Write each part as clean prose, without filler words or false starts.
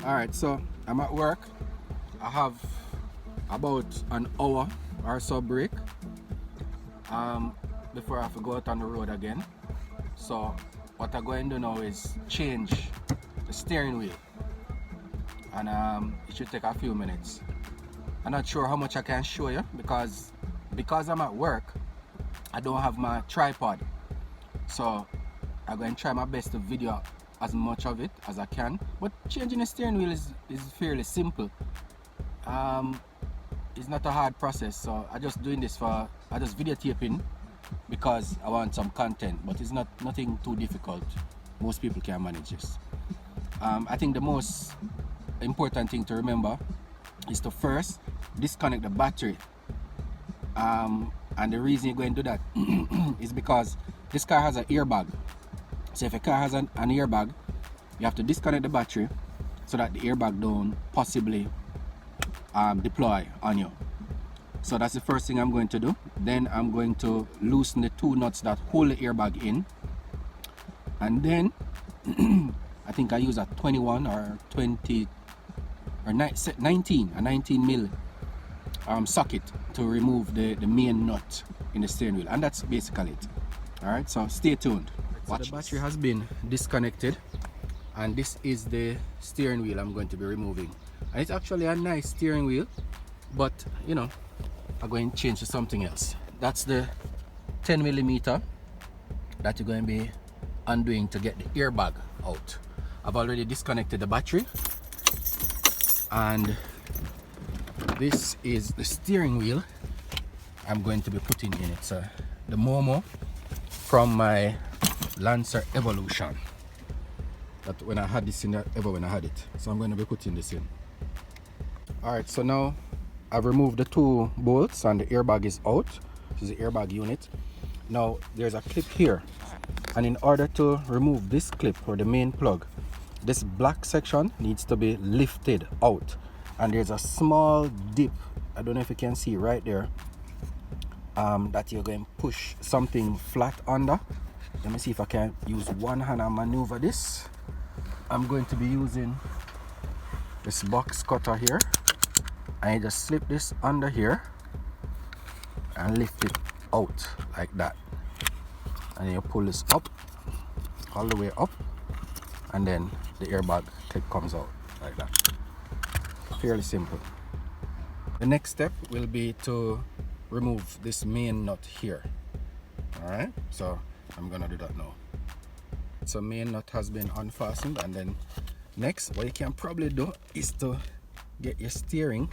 Alright, so I'm at work. I have about an hour or so break before I have to go out on the road again. So what I'm going to do now is change the steering wheel, and it should take a few minutes. I'm not sure how much I can show you because I'm at work. I don't have my tripod, so I'm going to try my best to video as much of it as I can. But changing the steering wheel is fairly simple. It's not a hard process, so I just videotaping because I want some content, but it's nothing too difficult. Most people can manage this. I think the most important thing to remember is to first disconnect the battery. And the reason you're going to do that is because this car has an airbag. So if a car has an airbag, you have to disconnect the battery so that the airbag don't possibly deploy on you. So that's the first thing I'm going to do. Then I'm going to loosen the two nuts that hold the airbag in, and then I think I use a 21 or 20 or 19 mil socket to remove the main nut in the steering wheel, and that's basically it. Alright, so stay tuned. Watch. So the battery has been disconnected, and this is the steering wheel I'm going to be removing. And it's actually a nice steering wheel, but you know, I'm going to change to something else. That's the 10mm that you're going to be undoing to get the airbag out. I've already disconnected the battery, and this is the steering wheel I'm going to be putting in. It's the MOMO from my Lancer Evolution. That when I had this in when I had it, so I'm going to be putting this in. Alright, so now I've removed the two bolts and the airbag is out. This is the airbag unit. Now there's a clip here, and in order to remove this clip or the main plug, this black section needs to be lifted out, and there's a small dip, I don't know if you can see right there, that you're going to push something flat under. Let me see if I can use one hand and maneuver this. I'm going to be using this box cutter here, and you just slip this under here and lift it out like that, and you pull this up all the way up, and then the airbag clip comes out like that. Fairly simple. The next step will be to remove this main nut here. Alright, so I'm gonna do that now. So main nut has been unfastened, and then next what you can probably do is to get your steering,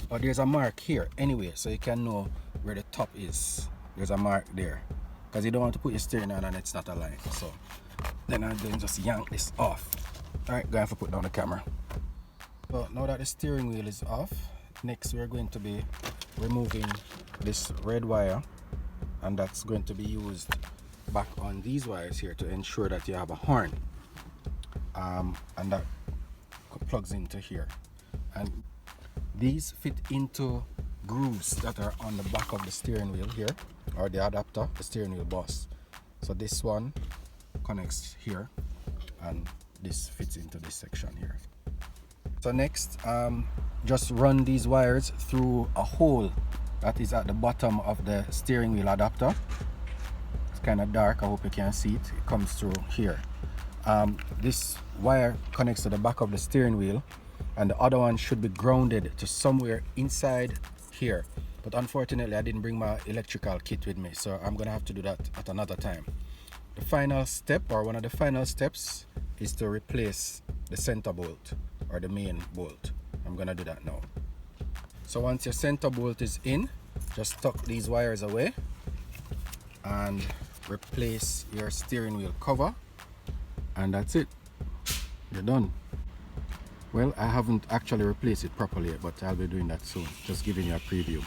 or there's a mark here anyway, so you can know where the top is. There's a mark there, because you don't want to put your steering on and it's not aligned. So then I then just yank this off. Alright, going to put down the camera. So now that the steering wheel is off, next we're going to be removing this red wire, and that's going to be used back on these wires here to ensure that you have a horn, and that plugs into here, and these fit into grooves that are on the back of the steering wheel here, or the adapter, the steering wheel boss. So this one connects here, and this fits into this section here. So next, just run these wires through a hole that is at the bottom of the steering wheel adapter. It's kind of dark, I hope you can see it. It comes through here. This wire connects to the back of the steering wheel, and the other one should be grounded to somewhere inside here. But unfortunately I didn't bring my electrical kit with me, so I'm gonna have to do that at another time. The final step, or one of the final steps, is to replace the center bolt, or the main bolt. I'm gonna do that now. So once your center bolt is in, just tuck these wires away and replace your steering wheel cover, and that's it. You're done. Well, I haven't actually replaced it properly yet, but I'll be doing that soon. Just giving you a preview.